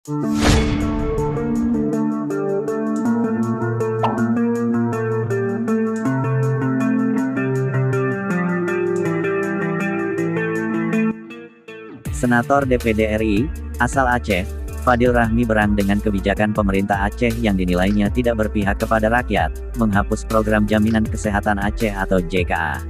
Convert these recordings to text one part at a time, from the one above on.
Senator DPD RI, asal Aceh, Fadil Rahmi berang dengan kebijakan pemerintah Aceh yang dinilainya tidak berpihak kepada rakyat, menghapus program Jaminan Kesehatan Aceh atau JKA.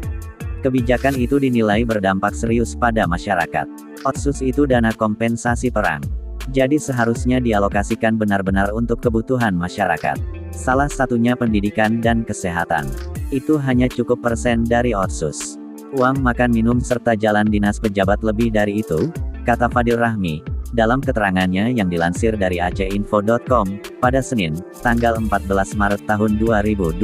Kebijakan itu dinilai berdampak serius pada masyarakat. Otsus itu dana kompensasi perang. Jadi seharusnya dialokasikan benar-benar untuk kebutuhan masyarakat. Salah satunya pendidikan dan kesehatan. Itu hanya cukup persen dari otsus. Uang makan minum serta jalan dinas pejabat lebih dari itu, kata Fadil Rahmi, dalam keterangannya yang dilansir dari aceh-info.com, pada Senin, tanggal 14 Maret tahun 2022.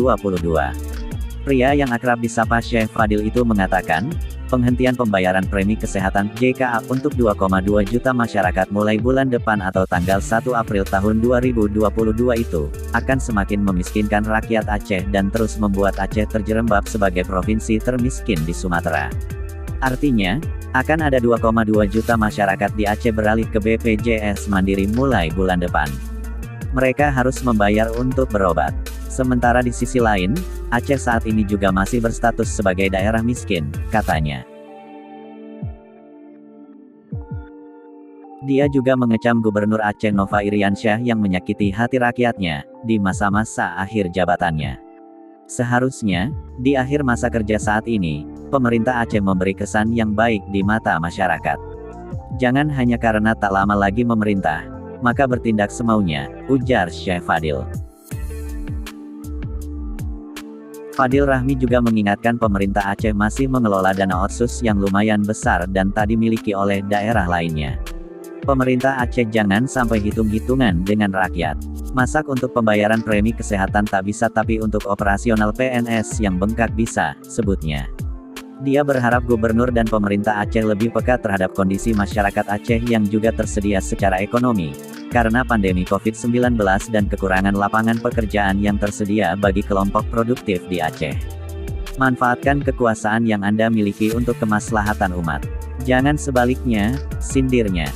Pria yang akrab disapa Syekh Fadil itu mengatakan, penghentian pembayaran premi kesehatan JKA untuk 2,2 juta masyarakat mulai bulan depan atau tanggal 1 April tahun 2022 itu, akan semakin memiskinkan rakyat Aceh dan terus membuat Aceh terjerembab sebagai provinsi termiskin di Sumatera. Artinya, akan ada 2,2 juta masyarakat di Aceh beralih ke BPJS Mandiri mulai bulan depan. Mereka harus membayar untuk berobat. Sementara di sisi lain, Aceh saat ini juga masih berstatus sebagai daerah miskin, katanya. Dia juga mengecam Gubernur Aceh Nova Iriansyah yang menyakiti hati rakyatnya, di masa-masa akhir jabatannya. Seharusnya, di akhir masa kerja saat ini, pemerintah Aceh memberi kesan yang baik di mata masyarakat. Jangan hanya karena tak lama lagi memerintah, maka bertindak semaunya, ujar Syekh Fadil. Fadil Rahmi juga mengingatkan pemerintah Aceh masih mengelola dana otsus yang lumayan besar dan tak dimiliki oleh daerah lainnya. Pemerintah Aceh jangan sampai hitung-hitungan dengan rakyat. Masak untuk pembayaran premi kesehatan tak bisa tapi untuk operasional PNS yang bengkak bisa, sebutnya. Dia berharap gubernur dan pemerintah Aceh lebih peka terhadap kondisi masyarakat Aceh yang juga tersedia secara ekonomi, karena pandemi COVID-19 dan kekurangan lapangan pekerjaan yang tersedia bagi kelompok produktif di Aceh. Manfaatkan kekuasaan yang Anda miliki untuk kemaslahatan umat. Jangan sebaliknya, sindirnya.